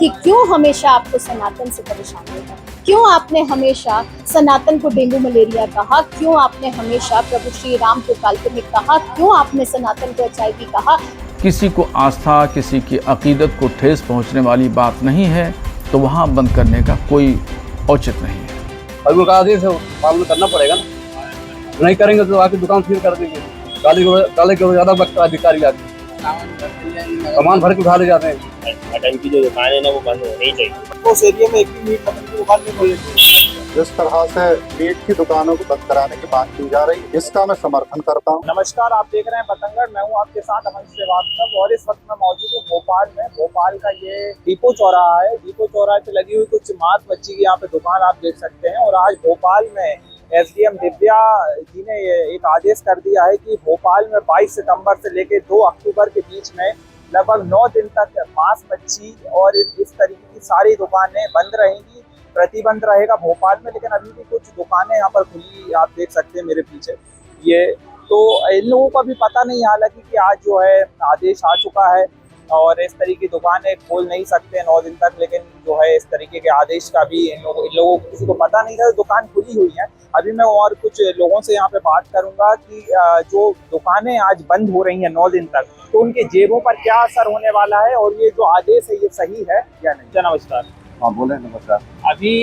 कि क्यों हमेशा आपको सनातन से परेशानी है, क्यों आपने हमेशा सनातन को डेंगू मलेरिया कहा, क्यों आपने हमेशा प्रभु श्री राम को काल्पनिक कहा, क्यों आपने सनातन को HIV कहा। किसी को आस्था, किसी की अकीदत को ठेस पहुंचने वाली बात नहीं है तो वहां बंद करने का कोई औचित्य नहीं है। अभी उनका आदेश है, पालन करना पड़ेगा ना। नहीं करेंगे तो आके दुकान सील कर देंगे। काले के ज्यादा वक्त अधिकारी आके सामान भर के उठा ले जाते हैं। मटन की जो दुकान है ना वो बंद होनी चाहिए। उस एरिया में एक भी मीट मटन की दुकान नहीं खोलनी चाहिए। जिस तरह से मीट की दुकानों को बंद कराने की मांग की जा रही है, इसका मैं समर्थन करता हूँ। नमस्कार, आप देख रहे हैं बतंगड़। मैं हूँ आपके साथ अमन श्रीवास्तव और इस वक्त मैं मौजूद हूँ भोपाल में। भोपाल का ये दीपो चौराहा है। दीपो चौराहे पे लगी हुई कुछ मांस मच्छी की यहाँ पे दुकान आप देख सकते हैं। और आज भोपाल में SDM दिव्या जी ने एक आदेश कर दिया है कि भोपाल में 22 सितंबर से लेकर 2 अक्टूबर के बीच में लगभग 9 दिन तक मांस मच्छी और इस तरीके की सारी दुकानें बंद रहेंगी। प्रतिबंध रहेगा भोपाल में, लेकिन अभी भी कुछ दुकानें यहाँ पर खुली आप देख सकते हैं मेरे पीछे। ये तो इन लोगों को भी पता नहीं हालांकि कि आज जो है आदेश आ चुका है और इस तरीके की दुकानें खोल नहीं सकते 9 दिन तक, लेकिन जो है इस तरीके के आदेश का भी इन लोगों को किसी को पता नहीं था। दुकान खुली हुई है। अभी मैं और कुछ लोगों से यहाँ पे बात करूंगा कि जो दुकानें आज बंद हो रही हैं 9 दिन तक, तो उनके जेबों पर क्या असर होने वाला है और ये जो आदेश है ये सही है या नहीं। नमस्कार। हाँ बोले नमस्कार। अभी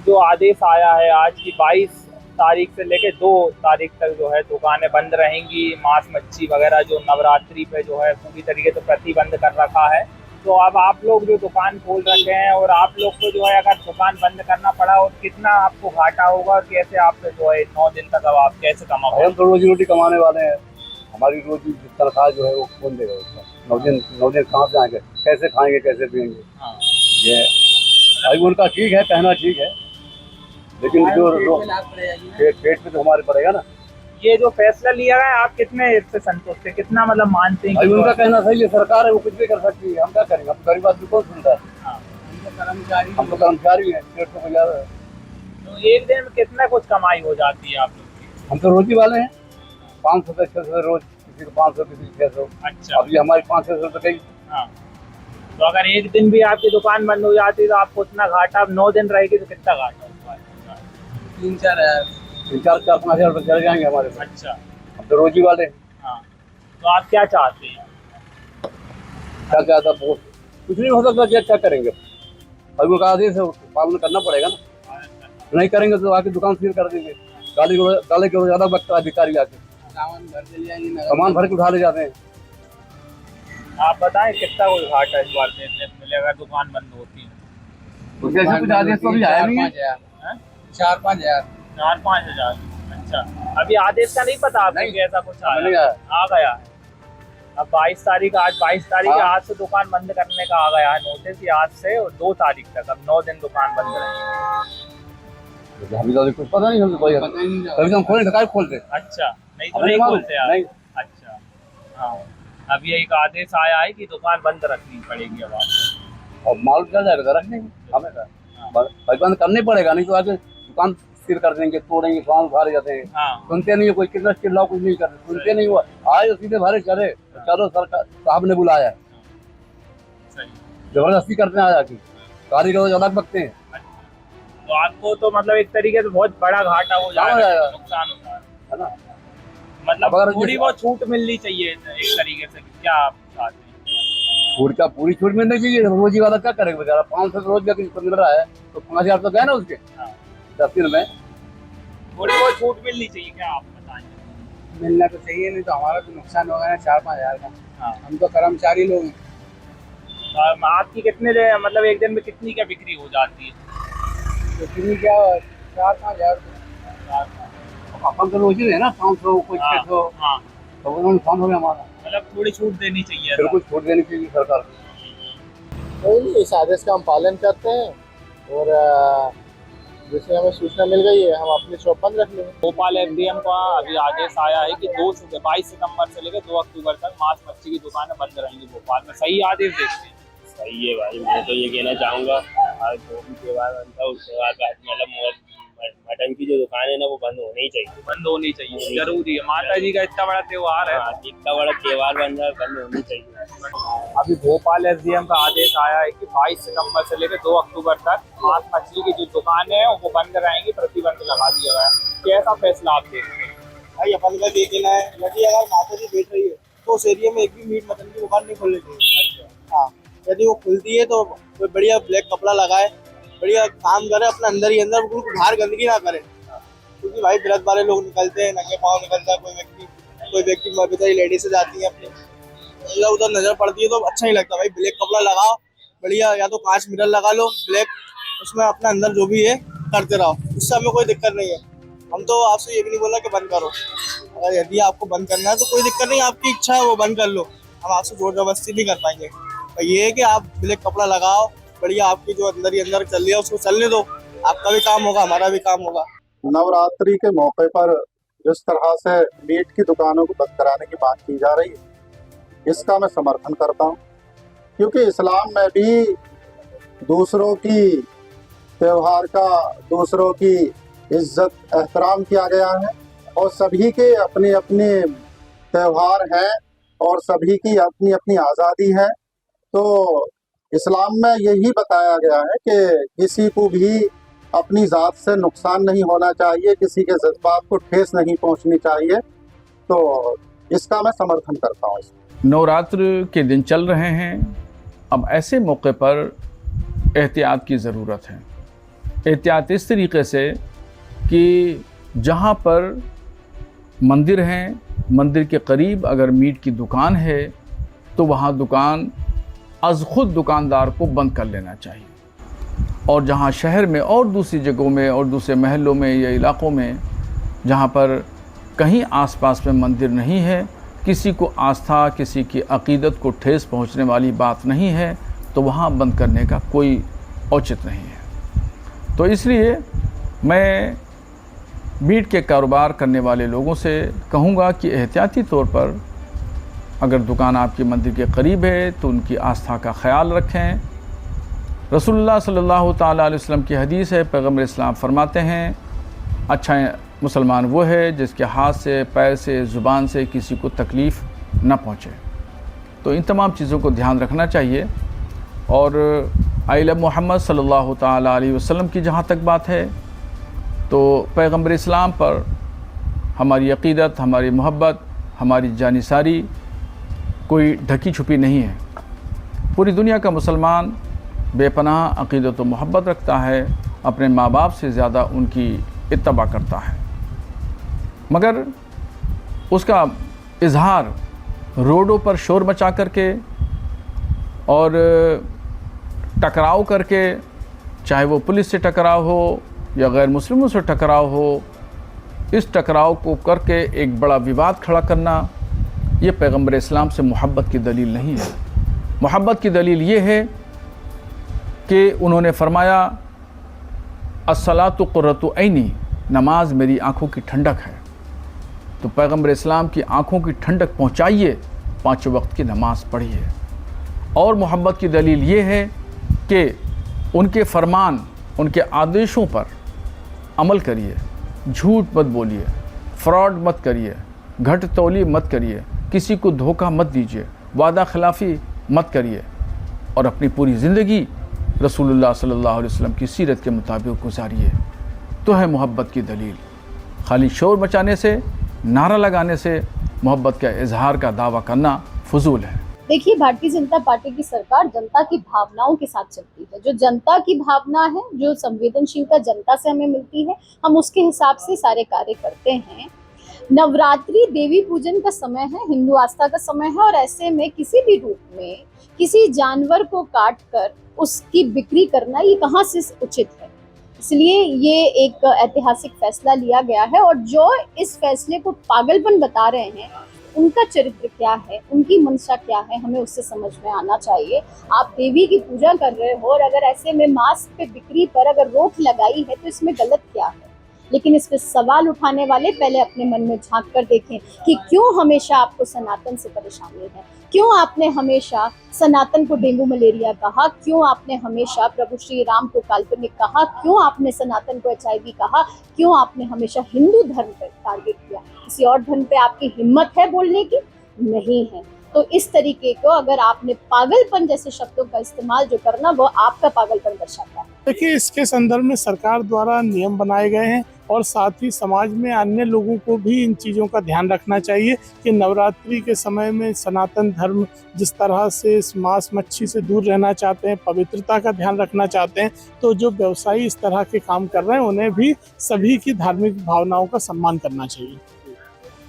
जो आदेश आया है आज की 22 तारीख से लेकर 2 तारीख तक जो है दुकानें बंद रहेंगी। मांस मच्छी वगैरह जो नवरात्रि पे जो है पूरी तरीके से प्रतिबंध कर रखा है। तो अब आप लोग जो दुकान खोल रखे हैं और आप लोग को जो है अगर दुकान बंद करना पड़ा और कितना आपको घाटा होगा और कैसे आप जो है 9 दिन तक अब आप कैसे कमाओगे? हम तो रोजी रोटी कमाने वाले हैं। हमारी रोजी तनख्वाह जो है वो कौन देगा उसका? 9 दिन कहाँ से आएंगे, कैसे खाएंगे, कैसे पिएंगे? हाँ। ये अभी उनका ठीक है, कहना ठीक है, लेकिन जो पेट पे तो हमारे पड़ेगा ना। ये जो फैसला लिया है आप कितने इससे संतुष्ट है, कितना मतलब मानते हैं? अभी उनका कहना सही है, सरकार है वो कुछ भी कर सकती है। हम क्या करेंगे? हम गरीब आदमी कौन सुनता है? हम तो कर्मचारी हैं, पेट तो गुजारा है। तो एक दिन में कितना कुछ कमाई हो जाती है आप लोग की? हम तो रोजी वाले हैं। 500 से 600 रोज, किसी को 500, किसी को 600। अच्छा। अभी हमारी 500 तो गई। हाँ। तो अगर एक दिन भी आपकी दुकान बंद हो जाती तो आपको उतना घाटा, अब 9 दिन रहेगी तो कितना घाटा होगा? 3-4 5 हज़ार रुपये चले जाएंगे हमारे पास। अच्छा। हम तो रोजी वाले हैं। हाँ। तो आप क्या चाहते हैं? क्या चाहता वो कुछ नहीं हो सकता। क्या करेंगे? अभी उनका आदेश है, पालन करना पड़ेगा ना। नहीं करेंगे तो आके दुकान सील कर देंगे। काले के ज्यादा वक्त अधिकारी आके सामान भर के उठा ले जाते हैं। आप बताएं कितना कोई घाटा इस बार देने मिले अगर दुकान बंद होती है? तो जैसे कुछ आदेश तो अभी आया नहीं है। 4-5 हज़ार। अच्छा, अभी आदेश का नहीं पता आपको कि ऐसा कुछ आ गया है? अब 22 तारीख, आज 22 तारीख है। आज से दुकान बंद करने का आ गया है नोटिस, आज से और 2 तारीख तक। अब 9 दिन दुकान बंद रहेगी। अभी तो कुछ पता नहीं, कभी हम खोले तो खोलते। अच्छा, नहीं तो नहीं खोलते आप? नहीं। अच्छा। हाँ, अभी एक आदेश आया है कि दुकान बंद रखनी पड़ेगी अब आपको। और माल चल जाएगा तो रख देंगे हमें। बंद करने पड़ेगा, नहीं तो आके दुकान सील कर देंगे, तोड़ेंगे, सामान उठाए जाते हैं। हाँ। सुनते नहीं है कोई, कितना चिल्लाओ कुछ नहीं करते, सुनते नहीं हुआ। आए सीधे भरे चले, चलो सरकार साहब ने बुलाया है। जबरदस्ती करते हैं आया कि कारीगर ज्यादा बकते हैं। तो आपको तो मतलब एक तरीके से बहुत बड़ा घाटा हो जाएगा, नुकसान होता है ना। मतलब थोड़ी बहुत छूट मिलनी चाहिए एक तरीके से, क्या आप चाहते हैं? पूरी छूट मिलनी चाहिए। रोजी वाला क्या करेगा बेचारा? 500 रोज का किसी को मिल रहा है तो 5,000 तो गए ना उसके। 10 दिन में थोड़ी बहुत छूट मिलनी चाहिए, क्या आप बताएं? मिलना तो चाहिए, नहीं तो हमारा तो नुकसान होगा ना 4-5 हज़ार का। हाँ। हम तो कर्मचारी लोग हैं। आपकी कितने मतलब एक दिन में कितनी क्या बिक्री हो जाती है? तो कितनी क्या 4-5 हज़ार। अपन तो रोजी है ना 500 कुछ 600। हाँ। तो वो नुकसान हो गया हमारा। मतलब थोड़ी छूट देनी चाहिए। बिल्कुल छूट देनी चाहिए सरकार को। इस आदेश का हम पालन करते हैं और जैसे हमें सूचना मिल गई है हम अपनी शॉप बंद रख लेंगे। भोपाल SDM का अभी आदेश आया है कि 22 सितंबर से लेकर 2 अक्टूबर तक मांस मच्छी की दुकानें बंद रहेंगी भोपाल में। सही आदेश देखते हैं? सही है भाई, मैं तो ये कहना चाहूँगा जो भी त्योहार बनता है उसके बाद मतलब मटन आतंकी जो दुकान है ना वो बंद होनी ही चाहिए। बंद होनी चाहिए, जरूरी है। माता जी का इतना बड़ा त्योहार है। हाँ, इतना बड़ा त्योहार बन रहा है, बंद होनी चाहिए। अभी भोपाल एसडीएम का आदेश आया है कि 22 सितंबर से लेकर 2 अक्टूबर तक मांस मछली की जो दुकान है वो बंद रहेंगी, प्रतिबंध लगा दिया गया है। कैसा फैसला आप देखते हैं? भाई अपन का ये कहना है, यदि अगर माता जी बैठ रही है तो उस एरिया में एक भी मीट मटन की दुकान नहीं खोलनी चाहिए। हाँ, यदि वो खुलती है तो कोई बढ़िया ब्लैक कपड़ा लगाए, बढ़िया काम करे, अपने अंदर ही अंदर, बिल्कुल बाहर गंदगी ना करे। क्योंकि भाई व्रत वाले लोग निकलते हैं, नंगे पाँव निकलता है, कोई व्यक्ति बेचारी लेडीज से जाती है, अपनी इधर उधर नजर पड़ती है तो अच्छा नहीं लगता। भाई ब्लैक कपड़ा लगाओ बढ़िया, या तो 5 मिरर लगा लो ब्लैक, उसमें अपना अंदर जो भी है करते रहो, उससे हमें कोई दिक्कत नहीं है। हम तो आपसे ये भी नहीं बोला कि बंद करो, अगर यदि आपको बंद करना है तो कोई दिक्कत नहीं, आपकी इच्छा है वो बंद कर लो, हम आपसे जोर जबरदस्ती नहीं कर पाएंगे। पर ये है कि आप ब्लैक कपड़ा लगाओ बढ़िया, आपकी जो अंदर ही अंदर चल रही है उसको चलने दो, आपका भी काम होगा, हमारा भी काम होगा। नवरात्रि के मौके पर जिस तरह से मीट की दुकानों को बंद कराने की बात की जा रही है, इसका मैं समर्थन करता हूँ, क्योंकि इस्लाम में भी दूसरों की त्योहार का, दूसरों की इज्जत एहतराम किया गया है, और सभी के अपने अपने त्योहार हैं और सभी की अपनी अपनी आज़ादी है। तो इस्लाम में यही बताया गया है कि किसी को भी अपनी ज़ात से नुकसान नहीं होना चाहिए, किसी के जज्बात को ठेस नहीं पहुंचनी चाहिए। तो इसका मैं समर्थन करता हूँ। नवरात्र के दिन चल रहे हैं, अब ऐसे मौके पर एहतियात की ज़रूरत है। एहतियात इस तरीके से कि जहाँ पर मंदिर हैं, मंदिर के करीब अगर मीट की दुकान है तो वहाँ दुकान अज़ खुद दुकानदार को बंद कर लेना चाहिए। और जहाँ शहर में और दूसरी जगहों में और दूसरे महलों में या इलाक़ों में जहाँ पर कहीं आसपास में मंदिर नहीं है, किसी को आस्था, किसी की अक़ीदत को ठेस पहुँचने वाली बात नहीं है, तो वहाँ बंद करने का कोई औचित्य नहीं है। तो इसलिए मैं मीट के कारोबार करने वाले लोगों से कहूँगा कि एहतियाती तौर पर अगर दुकान आपके मंदिर के करीब है तो उनकी आस्था का ख़याल रखें। रसूलुल्लाह सल्लल्लाहु ताला अलैहि वसल्लम की हदीस है, पैगम्बर इस्लाम फरमाते हैं, अच्छा मुसलमान वो है जिसके हाथ से, पैर से, ज़ुबान से किसी को तकलीफ़ न पहुँचे। तो इन तमाम चीज़ों को ध्यान रखना चाहिए। और आइला मोहम्मद सल्लल्लाहु ताला अलैहि वसल्लम की जहाँ तक बात है, तो पैगम्बर इस्लाम पर हमारी अक़ीदत, हमारी मोहब्बत, हमारी जानिसारी कोई ढकी छुपी नहीं है। पूरी दुनिया का मुसलमान बेपनाह अक़ीदत व मोहब्बत रखता है, अपने माँ बाप से ज़्यादा उनकी इत्तबा करता है, मगर उसका इजहार रोडों पर शोर मचा करके और टकराव करके, चाहे वो पुलिस से टकराव हो या गैर मुस्लिमों से टकराव हो, इस टकराव को करके एक बड़ा विवाद खड़ा करना, ये पैगम्बर इस्लाम से मोहब्बत की दलील नहीं है। मोहब्बत की दलील ये है कि उन्होंने फरमाया, अस्सलातु क़ुर्रतु ऐनी, नमाज मेरी आँखों की ठंडक है। तो पैगम्बर इस्लाम की आँखों की ठंडक पहुँचाइए, 5 वक्त की नमाज़ पढ़िए। और मोहब्बत की दलील ये है कि उनके फरमान, उनके आदेशों पर अमल करिए, झूठ मत बोलिए, फ्रॉड मत करिए, घट तौली मत करिए, किसी को धोखा मत दीजिए, वादा खिलाफ़ी मत करिए, और अपनी पूरी ज़िंदगी रसूलुल्लाह सल्लल्लाहु अलैहि वसल्लम की सीरत के मुताबिक गुजारिए। तो है मोहब्बत की दलील। खाली शोर मचाने से, नारा लगाने से मोहब्बत का इजहार का दावा करना फजूल है। देखिए, भारतीय जनता पार्टी की सरकार जनता की भावनाओं के साथ चलती है। जो जनता की भावना है, जो संवेदनशीलता जनता से हमें मिलती है, हम उसके हिसाब से सारे कार्य करते हैं। नवरात्रि देवी पूजन का समय है, हिंदू आस्था का समय है, और ऐसे में किसी भी रूप में किसी जानवर को काट कर उसकी बिक्री करना ये कहाँ से उचित है। इसलिए ये एक ऐतिहासिक फैसला लिया गया है, और जो इस फैसले को पागलपन बता रहे हैं, उनका चरित्र क्या है, उनकी मंशा क्या है, हमें उससे समझ में आना चाहिए। आप देवी की पूजा कर रहे हो और अगर ऐसे में मांस पे बिक्री पर अगर रोक लगाई है तो इसमें गलत क्या है। लेकिन इस पे सवाल उठाने वाले पहले अपने मन में झांक कर देखें कि क्यों हमेशा आपको सनातन से परेशानी है, क्यों आपने हमेशा सनातन को डेंगू मलेरिया कहा, क्यों आपने हमेशा प्रभु श्री राम को काल्पनिक कहा, क्यों आपने सनातन को HIV कहा, क्यों आपने हमेशा हिंदू धर्म पर टारगेट किया। किसी और धर्म पे आपकी हिम्मत है बोलने की? नहीं है। तो इस तरीके को अगर आपने पागलपन जैसे शब्दों का इस्तेमाल जो करना, वो आपका पागलपन दर्शाता है। देखिए, इसके संदर्भ में सरकार द्वारा नियम बनाए गए हैं और साथ ही समाज में अन्य लोगों को भी इन चीज़ों का ध्यान रखना चाहिए कि नवरात्रि के समय में सनातन धर्म जिस तरह से मांस मच्छी से दूर रहना चाहते हैं, पवित्रता का ध्यान रखना चाहते हैं, तो जो व्यवसायी इस तरह के काम कर रहे हैं उन्हें भी सभी की धार्मिक भावनाओं का सम्मान करना चाहिए।